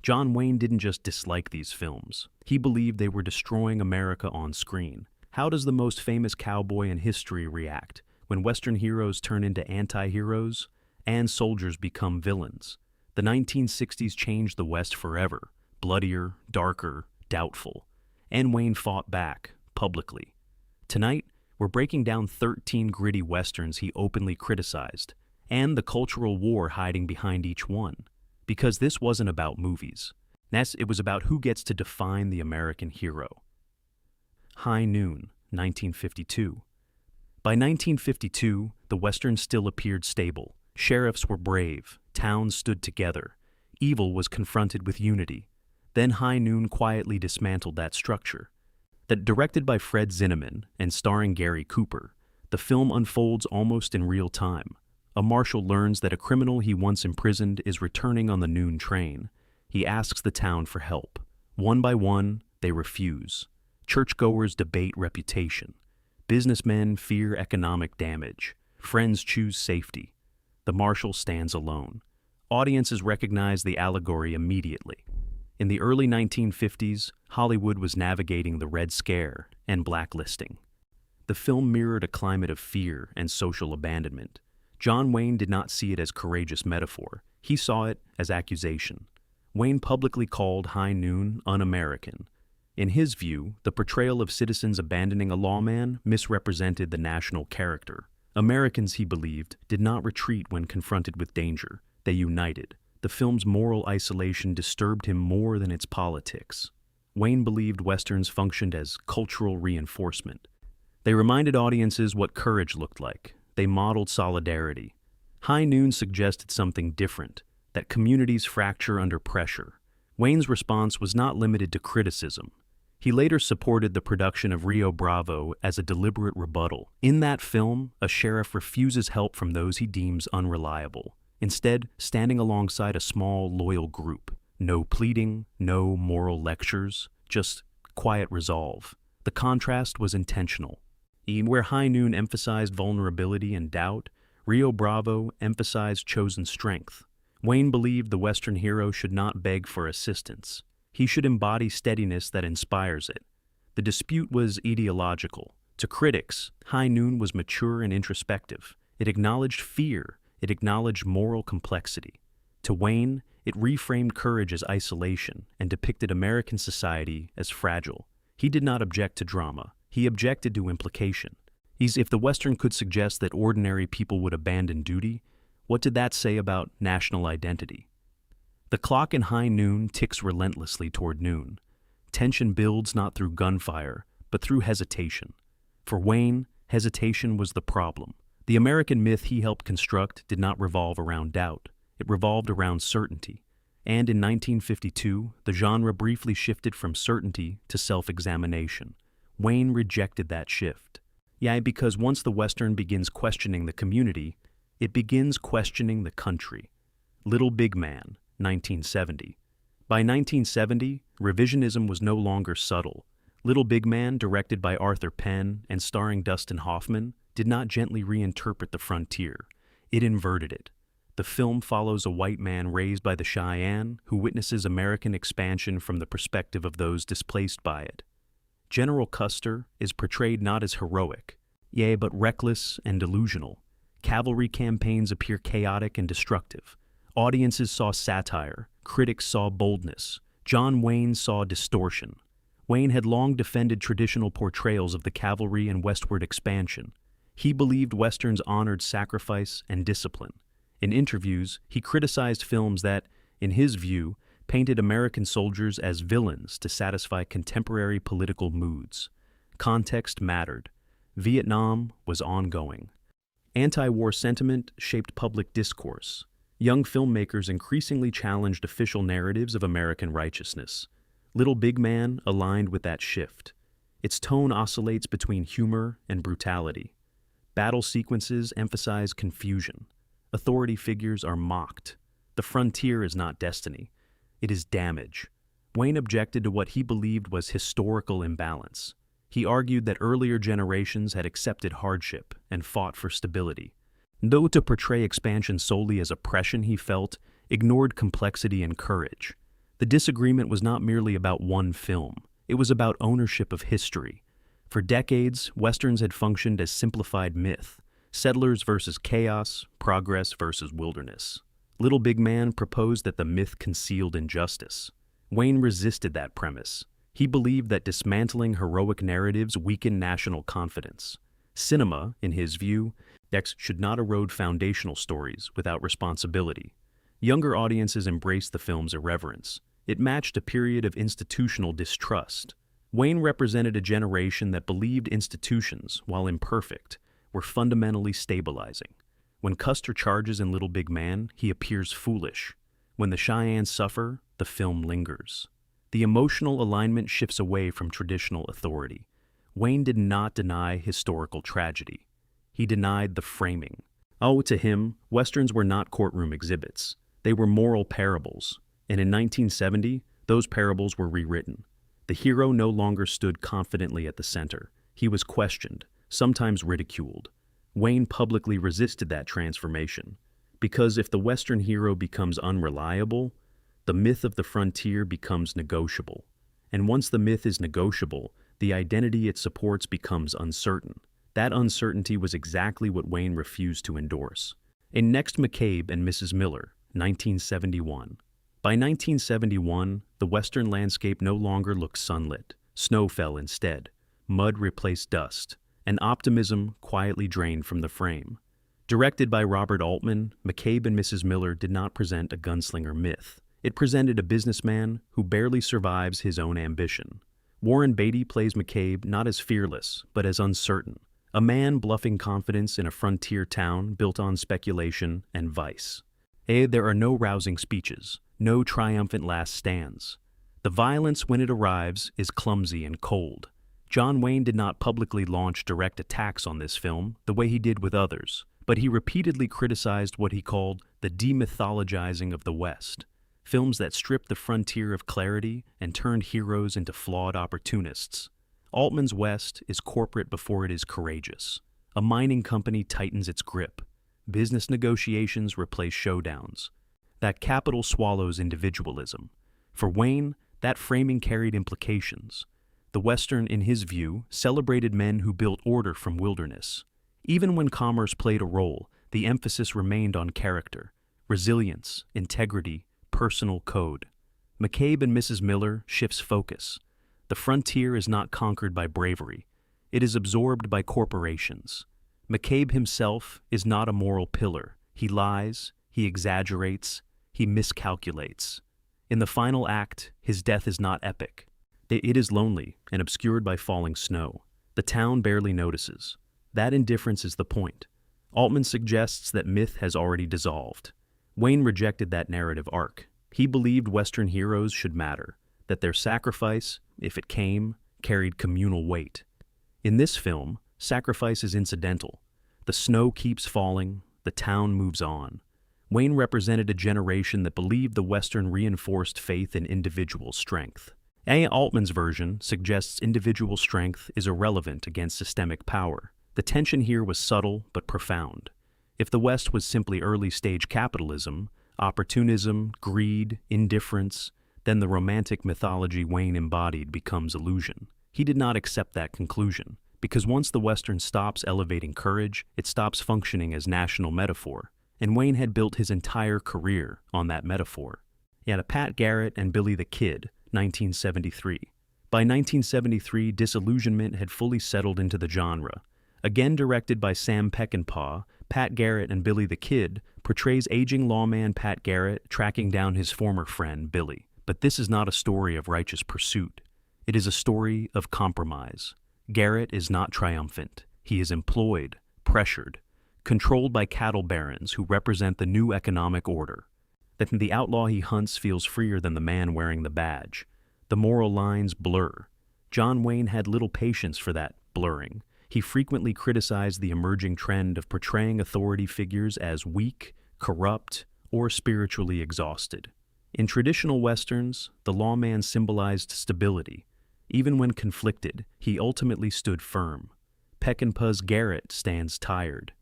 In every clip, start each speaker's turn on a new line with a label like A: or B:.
A: John Wayne didn't just dislike these films. He believed they were destroying America on screen. How does the most famous cowboy in history react when Western heroes turn into anti-heroes and soldiers become villains? The 1960s changed the West forever. Bloodier, darker, doubtful. And Wayne fought back, publicly. Tonight, we're breaking down 13 gritty westerns he openly criticized, and the cultural war hiding behind each one. Because this wasn't about movies. It was about who gets to define the American hero. High Noon, 1952. By 1952, the Westerns still appeared stable. Sheriffs were brave. Towns stood together. Evil was confronted with unity. Then High Noon quietly dismantled that structure. Directed by Fred Zinnemann and starring Gary Cooper, the film unfolds almost in real time. A marshal learns that a criminal he once imprisoned is returning on the noon train. He asks the town for help. One by one, they refuse. Churchgoers debate reputation. Businessmen fear economic damage. Friends choose safety. The marshal stands alone. Audiences recognize the allegory immediately. In the early 1950s, Hollywood was navigating the Red Scare and blacklisting. The film mirrored a climate of fear and social abandonment. John Wayne did not see it as courageous metaphor. He saw it as accusation. Wayne publicly called High Noon un-American. In his view, the portrayal of citizens abandoning a lawman misrepresented the national character. Americans, he believed, did not retreat when confronted with danger. They united. The film's moral isolation disturbed him more than its politics. Wayne believed Westerns functioned as cultural reinforcement. They reminded audiences what courage looked like. They modeled solidarity. High Noon suggested something different, that communities fracture under pressure. Wayne's response was not limited to criticism. He later supported the production of Rio Bravo as a deliberate rebuttal. In that film, a sheriff refuses help from those he deems unreliable, instead standing alongside a small, loyal group. No pleading, no moral lectures, just quiet resolve. The contrast was intentional. Where High Noon emphasized vulnerability and doubt, Rio Bravo emphasized chosen strength. Wayne believed the Western hero should not beg for assistance. He should embody steadiness that inspires it. The dispute was ideological. To critics, High Noon was mature and introspective. It acknowledged fear. It acknowledged moral complexity. To Wayne, it reframed courage as isolation and depicted American society as fragile. He did not object to drama. He objected to implication. If the Western could suggest that ordinary people would abandon duty, what did that say about national identity? The clock in High Noon ticks relentlessly toward noon. Tension builds not through gunfire, but through hesitation. For Wayne, hesitation was the problem. The American myth he helped construct did not revolve around doubt. It revolved around certainty. And in 1952, the genre briefly shifted from certainty to self-examination. Wayne rejected that shift. Because once the Western begins questioning the community, it begins questioning the country. Little Big Man, 1970. By 1970, revisionism was no longer subtle. Little Big Man, directed by Arthur Penn and starring Dustin Hoffman, did not gently reinterpret the frontier. It inverted it. The film follows a white man raised by the Cheyenne who witnesses American expansion from the perspective of those displaced by it. General Custer is portrayed not as heroic, but reckless and delusional. Cavalry campaigns appear chaotic and destructive. Audiences saw satire. Critics saw boldness. John Wayne saw distortion. Wayne had long defended traditional portrayals of the cavalry and westward expansion. He believed Westerns honored sacrifice and discipline. In interviews, he criticized films that, in his view, painted American soldiers as villains to satisfy contemporary political moods. Context mattered. Vietnam was ongoing. Anti-war sentiment shaped public discourse. Young filmmakers increasingly challenged official narratives of American righteousness. Little Big Man aligned with that shift. Its tone oscillates between humor and brutality. Battle sequences emphasize confusion. Authority figures are mocked. The frontier is not destiny. It is damage. Wayne objected to what he believed was historical imbalance. He argued that earlier generations had accepted hardship and fought for stability. Though to portray expansion solely as oppression, he felt, ignored complexity and courage. The disagreement was not merely about one film, it was about ownership of history. For decades, Westerns had functioned as simplified myth, settlers versus chaos, progress versus wilderness. Little Big Man proposed that the myth concealed injustice. Wayne resisted that premise. He believed that dismantling heroic narratives weakened national confidence. Cinema, in his view, should not erode foundational stories without responsibility. Younger audiences embraced the film's irreverence. It matched a period of institutional distrust. Wayne represented a generation that believed institutions, while imperfect, were fundamentally stabilizing. When Custer charges in Little Big Man, he appears foolish. When the Cheyennes suffer, the film lingers. The emotional alignment shifts away from traditional authority. Wayne did not deny historical tragedy. He denied the framing. Oh, to him, Westerns were not courtroom exhibits. They were moral parables. And in 1970, those parables were rewritten. The hero no longer stood confidently at the center. He was questioned, sometimes ridiculed. Wayne publicly resisted that transformation, because if the Western hero becomes unreliable, the myth of the frontier becomes negotiable. And once the myth is negotiable, the identity it supports becomes uncertain. That uncertainty was exactly what Wayne refused to endorse. In Next McCabe and Mrs. Miller, 1971. By 1971, the Western landscape no longer looked sunlit. Snow fell instead. Mud replaced dust, and optimism quietly drained from the frame. Directed by Robert Altman, McCabe and Mrs. Miller did not present a gunslinger myth. It presented a businessman who barely survives his own ambition. Warren Beatty plays McCabe not as fearless, but as uncertain, a man bluffing confidence in a frontier town built on speculation and vice. There are no rousing speeches, no triumphant last stands. The violence, when it arrives, is clumsy and cold. John Wayne did not publicly launch direct attacks on this film the way he did with others, but he repeatedly criticized what he called the demythologizing of the West, films that stripped the frontier of clarity and turned heroes into flawed opportunists. Altman's West is corporate before it is courageous. A mining company tightens its grip. Business negotiations replace showdowns. That capital swallows individualism. For Wayne, that framing carried implications. The Western, in his view, celebrated men who built order from wilderness. Even when commerce played a role, the emphasis remained on character, resilience, integrity, personal code. McCabe and Mrs. Miller shifts focus. The frontier is not conquered by bravery. It is absorbed by corporations. McCabe himself is not a moral pillar. He lies, he exaggerates, he miscalculates. In the final act, his death is not epic. It is lonely and obscured by falling snow. The town barely notices. That indifference is the point. Altman suggests that myth has already dissolved. Wayne rejected that narrative arc. He believed Western heroes should matter, that their sacrifice, if it came, carried communal weight. In this film, sacrifice is incidental. The snow keeps falling, the town moves on. Wayne represented a generation that believed the Western reinforced faith in individual strength. Altman's version suggests individual strength is irrelevant against systemic power. The tension here was subtle but profound. If the West was simply early-stage capitalism, opportunism, greed, indifference, then the romantic mythology Wayne embodied becomes illusion. He did not accept that conclusion, because once the Western stops elevating courage, it stops functioning as national metaphor, and Wayne had built his entire career on that metaphor. He had Pat Garrett and Billy the Kid, 1973. By 1973, disillusionment had fully settled into the genre. Again directed by Sam Peckinpah, Pat Garrett and Billy the Kid portrays aging lawman Pat Garrett tracking down his former friend, Billy. But this is not a story of righteous pursuit. It is a story of compromise. Garrett is not triumphant. He is employed, pressured, controlled by cattle barons who represent the new economic order. That the outlaw he hunts feels freer than the man wearing the badge. The moral lines blur. John Wayne had little patience for that blurring. He frequently criticized the emerging trend of portraying authority figures as weak, corrupt, or spiritually exhausted. In traditional Westerns, the lawman symbolized stability. Even when conflicted, he ultimately stood firm. Peckinpah's Garrett stands tired.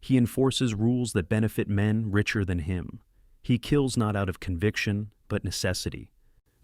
A: He enforces rules that benefit men richer than him. He kills not out of conviction, but necessity.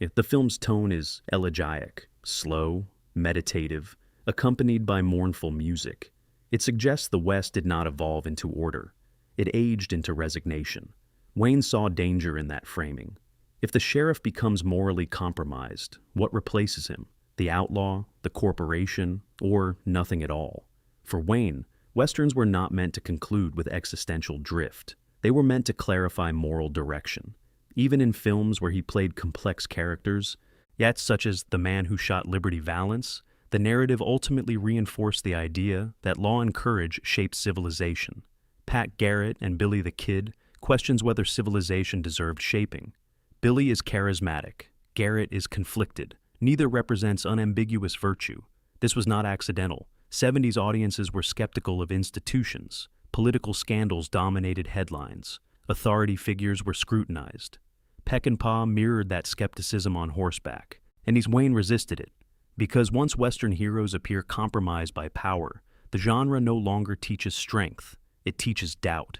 A: The film's tone is elegiac, slow, meditative, accompanied by mournful music. It suggests the West did not evolve into order. It aged into resignation. Wayne saw danger in that framing. If the sheriff becomes morally compromised, what replaces him? The outlaw, the corporation, or nothing at all? For Wayne, Westerns were not meant to conclude with existential drift. They were meant to clarify moral direction. Even in films where he played complex characters, yet such as The Man Who Shot Liberty Valance, the narrative ultimately reinforced the idea that law and courage shaped civilization. Pat Garrett and Billy the Kid questions whether civilization deserved shaping. Billy is charismatic. Garrett is conflicted. Neither represents unambiguous virtue. This was not accidental. 70s audiences were skeptical of institutions. Political scandals dominated headlines. Authority figures were scrutinized. Peckinpah mirrored that skepticism on horseback, and Wayne resisted it. Because once Western heroes appear compromised by power, the genre no longer teaches strength, it teaches doubt.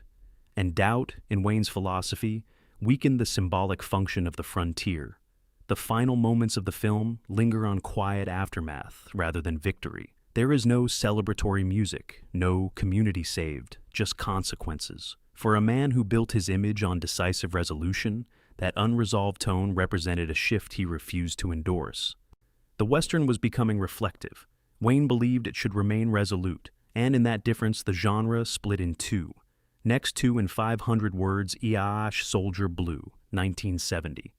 A: And doubt, in Wayne's philosophy, weakened the symbolic function of the frontier. The final moments of the film linger on quiet aftermath rather than victory. There is no celebratory music, no community saved, just consequences. For a man who built his image on decisive resolution, that unresolved tone represented a shift he refused to endorse. The Western was becoming reflective. Wayne believed it should remain resolute, and in that difference the genre split in two. Next to in 500 words, Eesh, Soldier Blue, 1970.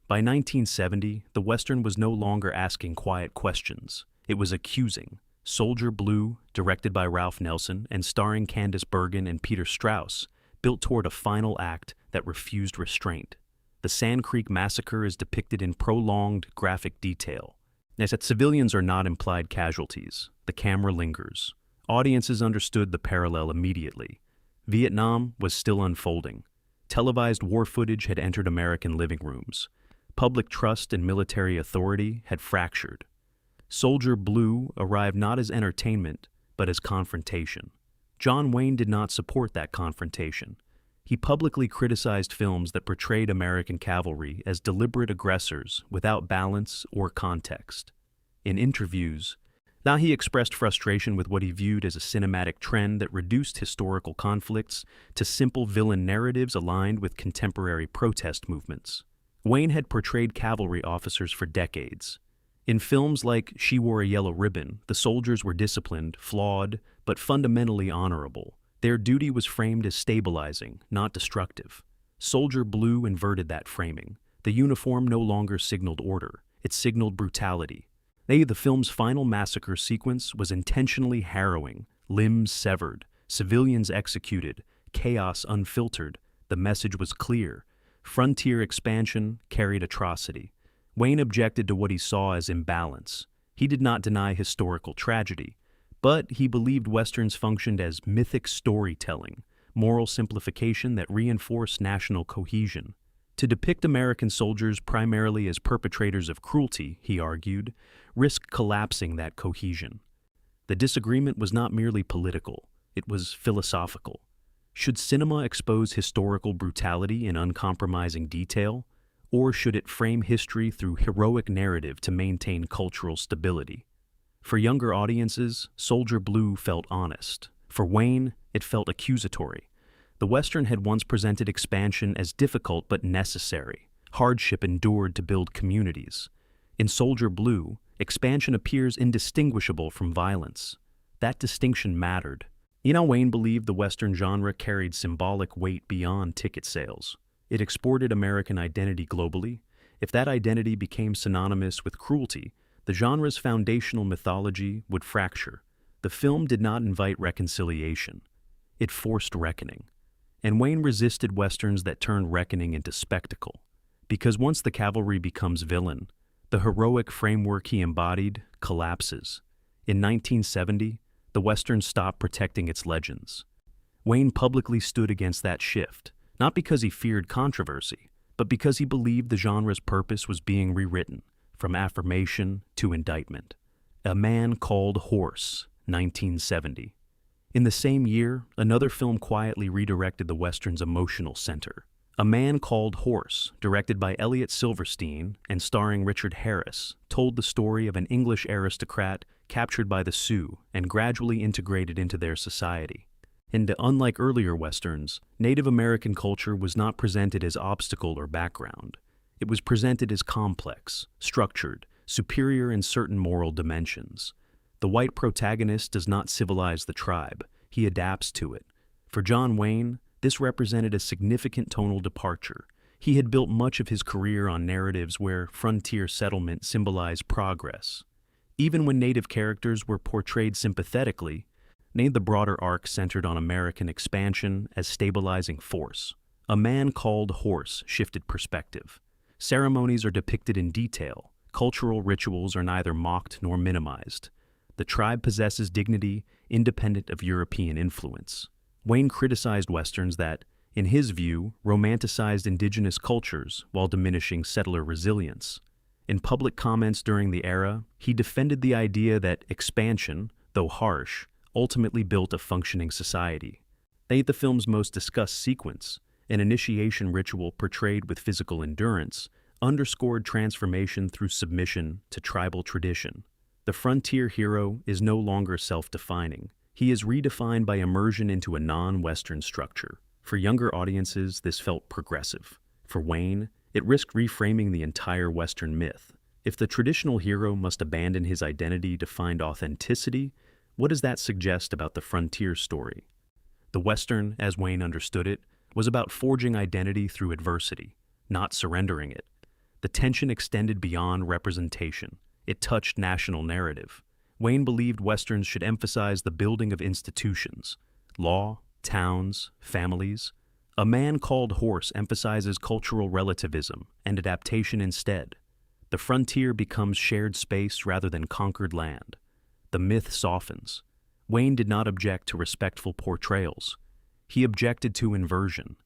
A: By 1970, the Western was no longer asking quiet questions. It was accusing. Soldier Blue, directed by Ralph Nelson and starring Candice Bergen and Peter Strauss, built toward a final act that refused restraint. The Sand Creek Massacre is depicted in prolonged, graphic detail. As that civilians are not implied casualties, the camera lingers. Audiences understood the parallel immediately. Vietnam was still unfolding. Televised war footage had entered American living rooms. Public trust in military authority had fractured. Soldier Blue arrived not as entertainment, but as confrontation. John Wayne did not support that confrontation. He publicly criticized films that portrayed American cavalry as deliberate aggressors without balance or context. In interviews, he expressed frustration with what he viewed as a cinematic trend that reduced historical conflicts to simple villain narratives aligned with contemporary protest movements. Wayne had portrayed cavalry officers for decades. In films like She Wore a Yellow Ribbon, the soldiers were disciplined, flawed, but fundamentally honorable. Their duty was framed as stabilizing, not destructive. Soldier Blue inverted that framing. The uniform no longer signaled order, it signaled brutality. The film's final massacre sequence was intentionally harrowing, limbs severed, civilians executed, chaos unfiltered. The message was clear. Frontier expansion carried atrocity. Wayne objected to what he saw as imbalance. He did not deny historical tragedy, but he believed Westerns functioned as mythic storytelling, moral simplification that reinforced national cohesion. To depict American soldiers primarily as perpetrators of cruelty, he argued, risked collapsing that cohesion. The disagreement was not merely political, it was philosophical. Should cinema expose historical brutality in uncompromising detail, or should it frame history through heroic narrative to maintain cultural stability? For younger audiences, Soldier Blue felt honest. For Wayne, it felt accusatory. The Western had once presented expansion as difficult but necessary, hardship endured to build communities. In Soldier Blue, expansion appears indistinguishable from violence. That distinction mattered. Wayne believed the Western genre carried symbolic weight beyond ticket sales. It exported American identity globally. If that identity became synonymous with cruelty, the genre's foundational mythology would fracture. The film did not invite reconciliation. It forced reckoning. And Wayne resisted Westerns that turned reckoning into spectacle. Because once the cavalry becomes villain, the heroic framework he embodied collapses. In 1970, the Western stopped protecting its legends. Wayne publicly stood against that shift, not because he feared controversy, but because he believed the genre's purpose was being rewritten, from affirmation to indictment. A Man Called Horse, 1970. In the same year, another film quietly redirected the Western's emotional center, A Man Called Horse, directed by Elliot Silverstein and starring Richard Harris, told the story of an English aristocrat captured by the Sioux and gradually integrated into their society. And unlike earlier Westerns, Native American culture was not presented as obstacle or background. It was presented as complex, structured, superior in certain moral dimensions. The white protagonist does not civilize the tribe, he adapts to it. For John Wayne, this represented a significant tonal departure. He had built much of his career on narratives where frontier settlement symbolized progress. Even when Native characters were portrayed sympathetically, the broader arc centered on American expansion as stabilizing force. A Man Called Horse shifted perspective. Ceremonies are depicted in detail. Cultural rituals are neither mocked nor minimized. The tribe possesses dignity independent of European influence. Wayne criticized Westerns that, in his view, romanticized indigenous cultures while diminishing settler resilience. In public comments during the era, he defended the idea that expansion, though harsh, ultimately built a functioning society. The film's most discussed sequence, an initiation ritual portrayed with physical endurance, underscored transformation through submission to tribal tradition. The frontier hero is no longer self-defining. He is redefined by immersion into a non-Western structure. For younger audiences, this felt progressive. For Wayne, it risked reframing the entire Western myth. If the traditional hero must abandon his identity to find authenticity, what does that suggest about the frontier story? The Western, as Wayne understood it, was about forging identity through adversity, not surrendering it. The tension extended beyond representation. It touched national narrative. Wayne believed Westerns should emphasize the building of institutions, law, towns, families. A Man Called Horse emphasizes cultural relativism and adaptation instead. The frontier becomes shared space rather than conquered land. The myth softens. Wayne did not object to respectful portrayals. He objected to inversion.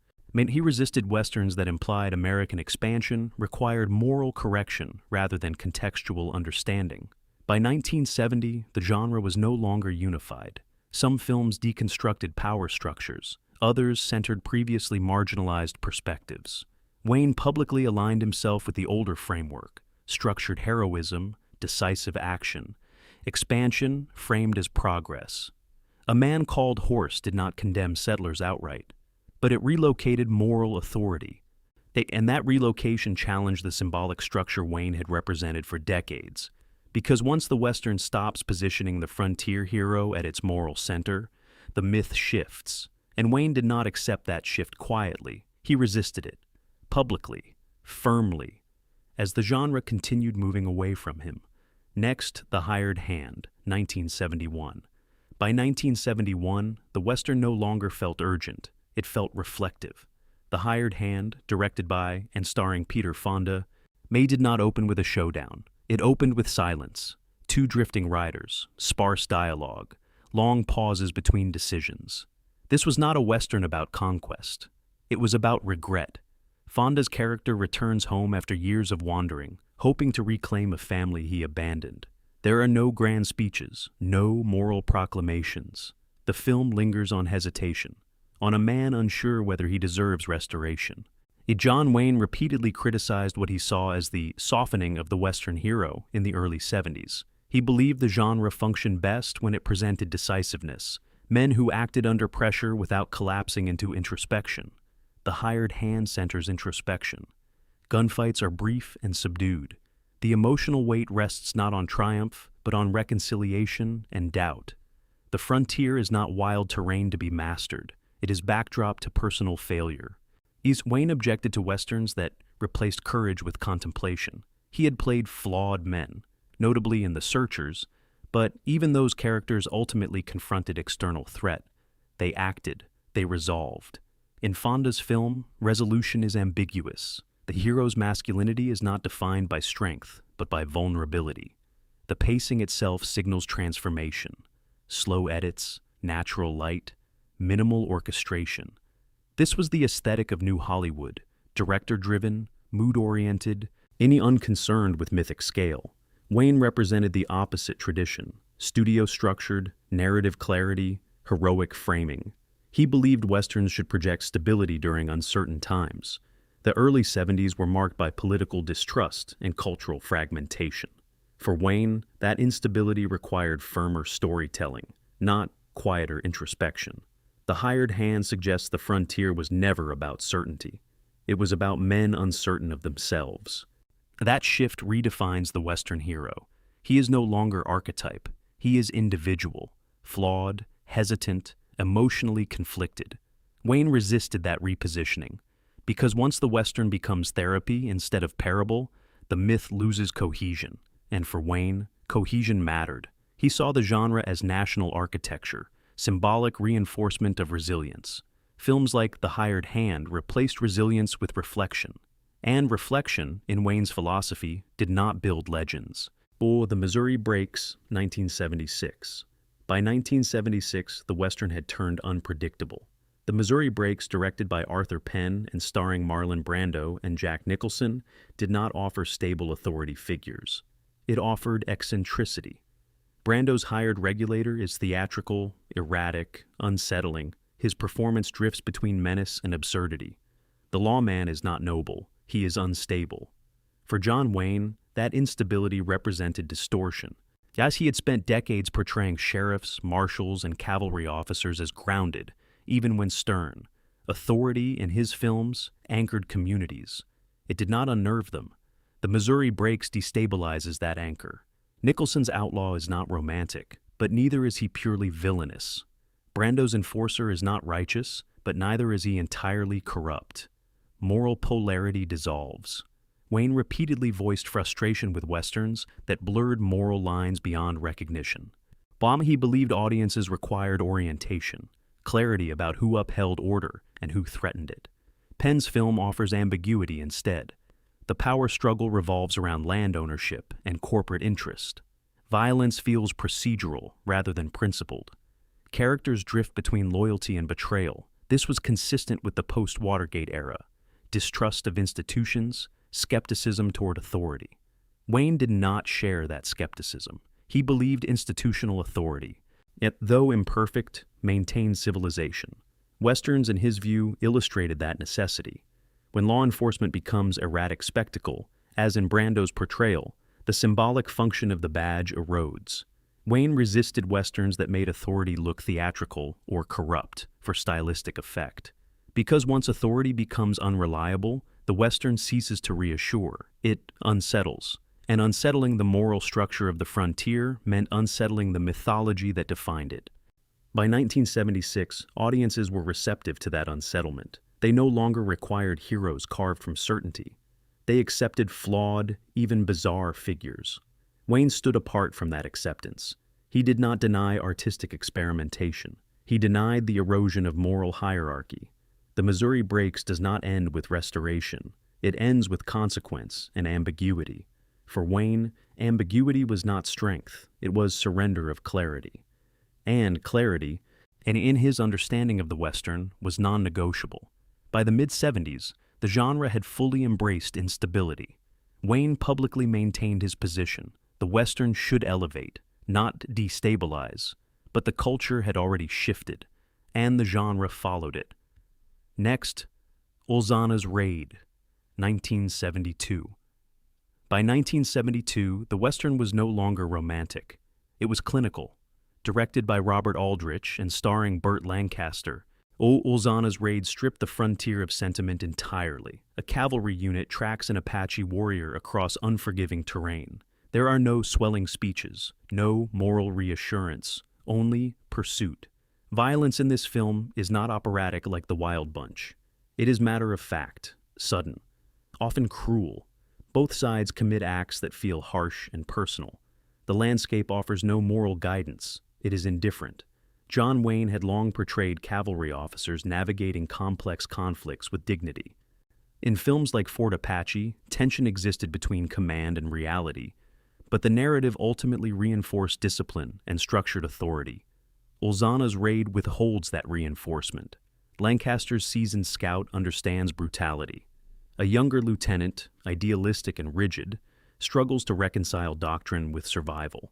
A: He resisted Westerns that implied American expansion required moral correction rather than contextual understanding. By 1970, the genre was no longer unified. Some films deconstructed power structures. Others centered previously marginalized perspectives. Wayne publicly aligned himself with the older framework: structured heroism, decisive action, expansion framed as progress. A Man Called Horse did not condemn settlers outright, but it relocated moral authority. And that relocation challenged the symbolic structure Wayne had represented for decades. Because once the Western stops positioning the frontier hero at its moral center, the myth shifts. And Wayne did not accept that shift quietly. He resisted it, publicly, firmly, as the genre continued moving away from him. Next, The Hired Hand, 1971. By 1971, the Western no longer felt urgent. It felt reflective. The Hired Hand, directed by and starring Peter Fonda, did not open with a showdown. It opened with silence, two drifting riders, sparse dialogue, long pauses between decisions. This was not a Western about conquest. It was about regret. Fonda's character returns home after years of wandering, hoping to reclaim a family he abandoned. There are no grand speeches, no moral proclamations. The film lingers on hesitation, on a man unsure whether he deserves restoration. John Wayne repeatedly criticized what he saw as the softening of the Western hero in the early 70s. He believed the genre functioned best when it presented decisiveness, men who acted under pressure without collapsing into introspection. The Hired Hand centers introspection. Gunfights are brief and subdued. The emotional weight rests not on triumph, but on reconciliation and doubt. The frontier is not wild terrain to be mastered. It is backdrop to personal failure. Wayne objected to Westerns that replaced courage with contemplation. He had played flawed men, notably in The Searchers, but even those characters ultimately confronted external threat. They acted, they resolved. In Fonda's film, resolution is ambiguous. The hero's masculinity is not defined by strength, but by vulnerability. The pacing itself signals transformation. Slow edits, natural light, minimal orchestration. This was the aesthetic of New Hollywood, director-driven, mood-oriented, unconcerned with mythic scale. Wayne represented the opposite tradition: studio-structured, narrative clarity, heroic framing. He believed Westerns should project stability during uncertain times, The early 70s were marked by political distrust and cultural fragmentation. For Wayne, that instability required firmer storytelling, not quieter introspection. The Hired Hand suggests the frontier was never about certainty. It was about men uncertain of themselves. That shift redefines the Western hero. He is no longer archetype. He is individual, flawed, hesitant, emotionally conflicted. Wayne resisted that repositioning, because once the Western becomes therapy instead of parable, the myth loses cohesion. And for Wayne, cohesion mattered. He saw the genre as national architecture, symbolic reinforcement of resilience. Films like The Hired Hand replaced resilience with reflection. And reflection, in Wayne's philosophy, did not build legends. Or The Missouri Breaks, 1976. By 1976, the Western had turned unpredictable. The Missouri Breaks, directed by Arthur Penn and starring Marlon Brando and Jack Nicholson, did not offer stable authority figures. It offered eccentricity. Brando's hired regulator is theatrical, erratic, unsettling. His performance drifts between menace and absurdity. The lawman is not noble. He is unstable. For John Wayne, that instability represented distortion. As he had spent decades portraying sheriffs, marshals, and cavalry officers as grounded, even when stern, authority in his films anchored communities. It did not unnerve them. The Missouri Breaks destabilizes that anchor. Nicholson's outlaw is not romantic, but neither is he purely villainous. Brando's enforcer is not righteous, but neither is he entirely corrupt. Moral polarity dissolves. Wayne repeatedly voiced frustration with Westerns that blurred moral lines beyond recognition. He believed audiences required orientation, clarity about who upheld order and who threatened it. Penn's film offers ambiguity instead. The power struggle revolves around land ownership and corporate interest. Violence feels procedural rather than principled. Characters drift between loyalty and betrayal. This was consistent with the post-Watergate era. Distrust of institutions, skepticism toward authority. Wayne did not share that skepticism. He believed institutional authority, yet though imperfect, maintained civilization. Westerns, in his view, illustrated that necessity. When law enforcement becomes erratic spectacle, as in Brando's portrayal, the symbolic function of the badge erodes. Wayne resisted Westerns that made authority look theatrical or corrupt for stylistic effect. Because once authority becomes unreliable, the Western ceases to reassure. It unsettles. And unsettling the moral structure of the frontier meant unsettling the mythology that defined it. By 1976, audiences were receptive to that unsettlement. They no longer required heroes carved from certainty. They accepted flawed, even bizarre figures. Wayne stood apart from that acceptance. He did not deny artistic experimentation. He denied the erosion of moral hierarchy. The Missouri Breaks does not end with restoration. It ends with consequence and ambiguity. For Wayne, ambiguity was not strength. It was surrender of clarity. And clarity, and in his understanding of the Western, was non-negotiable. By the mid-70s, the genre had fully embraced instability. Wayne publicly maintained his position. The Western should elevate, not destabilize. But the culture had already shifted, and the genre followed it. Next, Ulzana's Raid, 1972. By 1972, the Western was no longer romantic. It was clinical. Directed by Robert Aldrich and starring Burt Lancaster, Ulzana's Raid stripped the frontier of sentiment entirely. A cavalry unit tracks an Apache warrior across unforgiving terrain. There are no swelling speeches, no moral reassurance, only pursuit. Violence in this film is not operatic like The Wild Bunch. It is matter of fact, sudden, often cruel. Both sides commit acts that feel harsh and personal. The landscape offers no moral guidance. It is indifferent. John Wayne had long portrayed cavalry officers navigating complex conflicts with dignity. In films like Fort Apache, tension existed between command and reality, but the narrative ultimately reinforced discipline and structured authority. Ulzana's Raid withholds that reinforcement. Lancaster's seasoned scout understands brutality. A younger lieutenant, idealistic and rigid, struggles to reconcile doctrine with survival.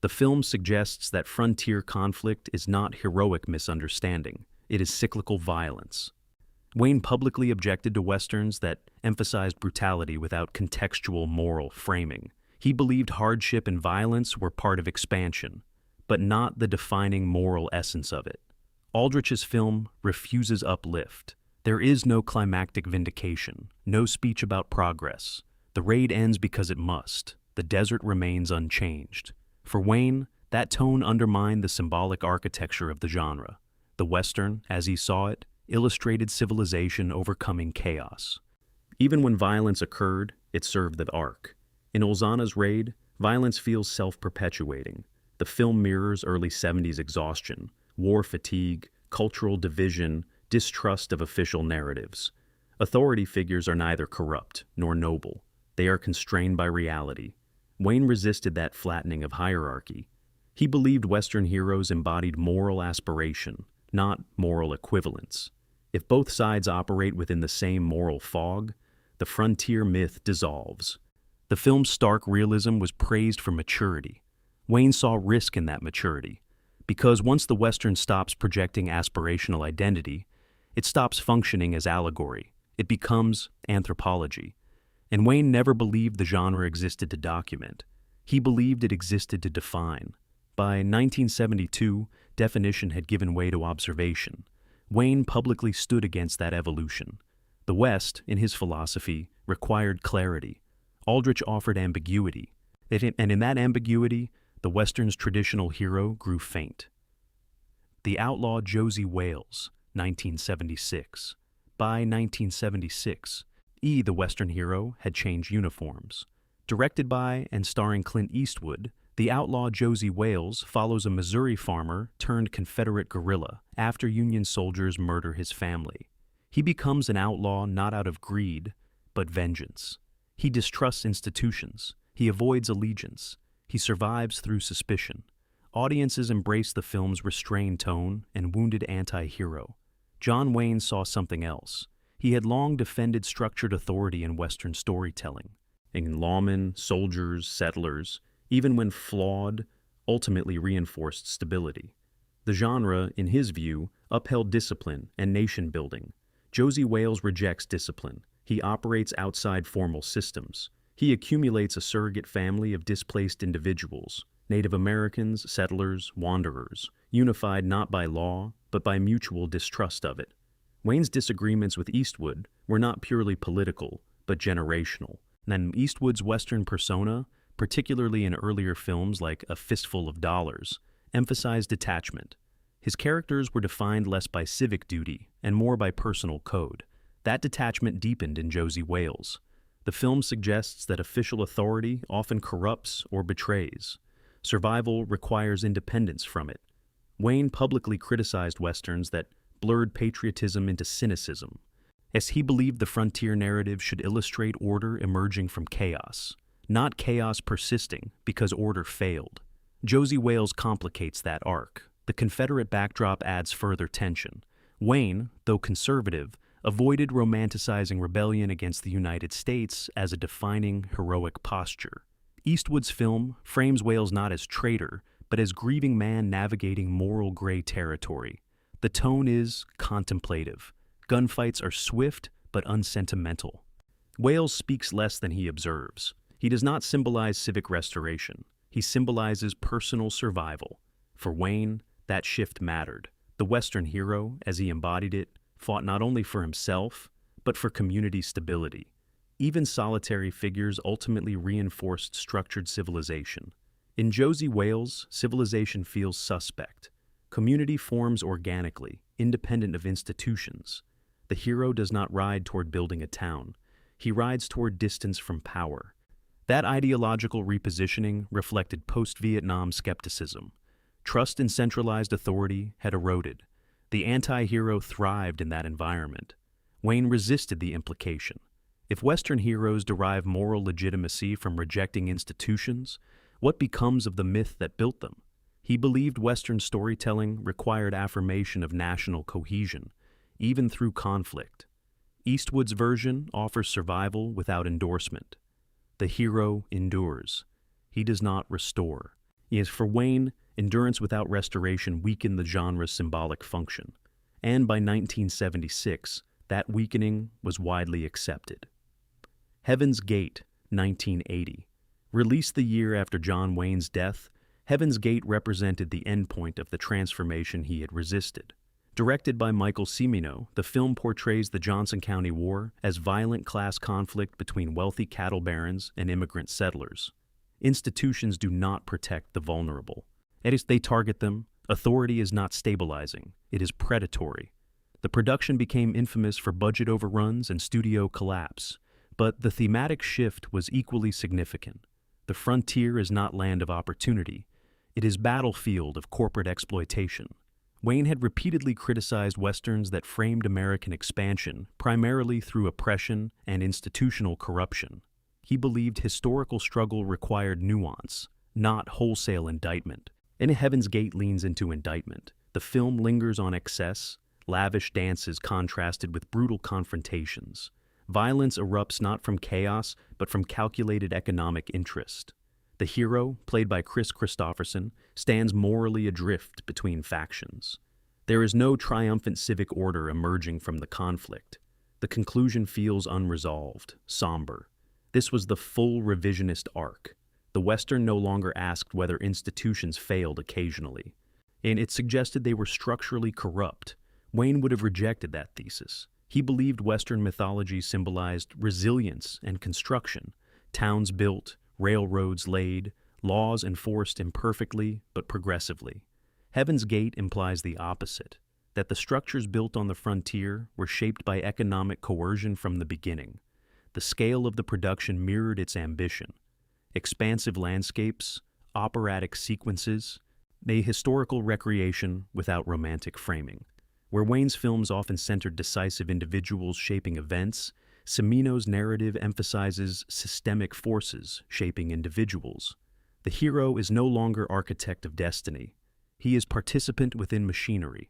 A: The film suggests that frontier conflict is not heroic misunderstanding, it is cyclical violence. Wayne publicly objected to Westerns that emphasized brutality without contextual moral framing. He believed hardship and violence were part of expansion, but not the defining moral essence of it. Aldrich's film refuses uplift. There is no climactic vindication, no speech about progress. The raid ends because it must. The desert remains unchanged. For Wayne, that tone undermined the symbolic architecture of the genre. The Western, as he saw it, illustrated civilization overcoming chaos. Even when violence occurred, it served the arc. In Olzana's Raid, violence feels self-perpetuating. The film mirrors early 70s exhaustion, war fatigue, cultural division, distrust of official narratives. Authority figures are neither corrupt nor noble. They are constrained by reality. Wayne resisted that flattening of hierarchy. He believed Western heroes embodied moral aspiration, not moral equivalence. If both sides operate within the same moral fog, the frontier myth dissolves. The film's stark realism was praised for maturity. Wayne saw risk in that maturity, because once the Western stops projecting aspirational identity, it stops functioning as allegory. It becomes anthropology. And Wayne never believed the genre existed to document. He believed it existed to define. By 1972, definition had given way to observation. Wayne publicly stood against that evolution. The West, in his philosophy, required clarity. Aldrich offered ambiguity, and in that ambiguity, the Western's traditional hero grew faint. The outlaw Josie Wales, 1976. By 1976, the Western hero had changed uniforms. Directed by and starring Clint Eastwood, The Outlaw Josie Wales follows a Missouri farmer turned Confederate guerrilla after Union soldiers murder his family. He becomes an outlaw not out of greed, but vengeance. He distrusts institutions. He avoids allegiance. He survives through suspicion. Audiences embrace the film's restrained tone and wounded anti-hero. John Wayne saw something else. He had long defended structured authority in Western storytelling. In lawmen, soldiers, settlers, even when flawed, ultimately reinforced stability. The genre, in his view, upheld discipline and nation-building. Josie Wales rejects discipline. He operates outside formal systems. He accumulates a surrogate family of displaced individuals, Native Americans, settlers, wanderers, unified not by law, but by mutual distrust of it. Wayne's disagreements with Eastwood were not purely political, but generational. And Eastwood's Western persona, particularly in earlier films like A Fistful of Dollars, emphasized detachment. His characters were defined less by civic duty and more by personal code. That detachment deepened in Josie Wales. The film suggests that official authority often corrupts or betrays. Survival requires independence from it. Wayne publicly criticized Westerns that blurred patriotism into cynicism, as he believed the frontier narrative should illustrate order emerging from chaos, not chaos persisting because order failed. Josie Wales complicates that arc. The Confederate backdrop adds further tension. Wayne, though conservative, avoided romanticizing rebellion against the United States as a defining heroic posture. Eastwood's film frames Wales not as traitor, but as grieving man navigating moral gray territory. The tone is contemplative. Gunfights are swift but unsentimental. Wales speaks less than he observes. He does not symbolize civic restoration. He symbolizes personal survival. For Wayne, that shift mattered. The Western hero, as he embodied it, fought not only for himself, but for community stability. Even solitary figures ultimately reinforced structured civilization. In Josie Wales, civilization feels suspect. Community forms organically, independent of institutions. The hero does not ride toward building a town. He rides toward distance from power. That ideological repositioning reflected post-Vietnam skepticism. Trust in centralized authority had eroded. The anti-hero thrived in that environment. Wayne resisted the implication. If Western heroes derive moral legitimacy from rejecting institutions, what becomes of the myth that built them? He believed Western storytelling required affirmation of national cohesion, even through conflict. Eastwood's version offers survival without endorsement. The hero endures. He does not restore. Yes, for Wayne, endurance without restoration weakened the genre's symbolic function. And by 1976, That weakening was widely accepted. Heaven's Gate, 1980. Released the year after John Wayne's death, Heaven's Gate represented the endpoint of the transformation he had resisted. Directed by Michael Cimino, the film portrays the Johnson County War as violent class conflict between wealthy cattle barons and immigrant settlers. Institutions do not protect the vulnerable. As they target them, authority is not stabilizing, it is predatory. The production became infamous for budget overruns and studio collapse, but the thematic shift was equally significant. The frontier is not land of opportunity, it is battlefield of corporate exploitation. Wayne had repeatedly criticized Westerns that framed American expansion primarily through oppression and institutional corruption. He believed historical struggle required nuance, not wholesale indictment. And Heaven's Gate leans into indictment. The film lingers on excess, lavish dances contrasted with brutal confrontations. Violence erupts not from chaos, but from calculated economic interest. The hero, played by Chris Christopherson, stands morally adrift between factions. There is no triumphant civic order emerging from the conflict. The conclusion feels unresolved, somber. This was the full revisionist arc. The Western no longer asked whether institutions failed occasionally, and it suggested they were structurally corrupt. Wayne would have rejected that thesis. He believed Western mythology symbolized resilience and construction, towns built, railroads laid, laws enforced imperfectly but progressively. Heaven's Gate implies the opposite, that the structures built on the frontier were shaped by economic coercion from the beginning. The scale of the production mirrored its ambition. Expansive landscapes, operatic sequences, a historical recreation without romantic framing. Where Wayne's films often centered decisive individuals shaping events, Cimino's narrative emphasizes systemic forces shaping individuals. The hero is no longer architect of destiny. He is participant within machinery.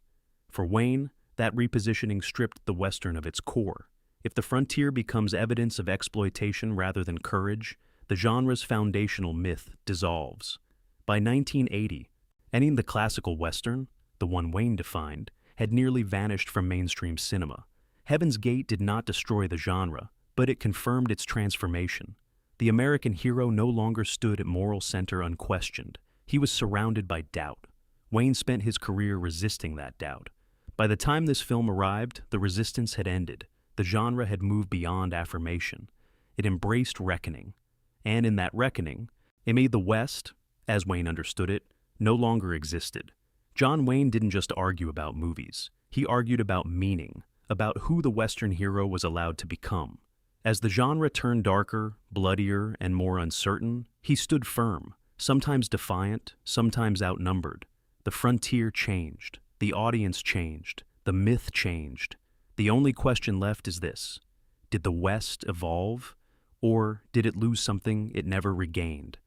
A: For Wayne, that repositioning stripped the Western of its core. If the frontier becomes evidence of exploitation rather than courage, the genre's foundational myth dissolves. By 1980, ending the classical Western, the one Wayne defined, had nearly vanished from mainstream cinema. Heaven's Gate did not destroy the genre, but it confirmed its transformation. The American hero no longer stood at moral center unquestioned. He was surrounded by doubt. Wayne spent his career resisting that doubt. By the time this film arrived, the resistance had ended. The genre had moved beyond affirmation. It embraced reckoning. And in that reckoning, it made the West, as Wayne understood it, no longer existed. John Wayne didn't just argue about movies. He argued about meaning, about who the Western hero was allowed to become. As the genre turned darker, bloodier, and more uncertain, he stood firm, sometimes defiant, sometimes outnumbered. The frontier changed, the audience changed, the myth changed. The only question left is this: did the West evolve, or did it lose something it never regained?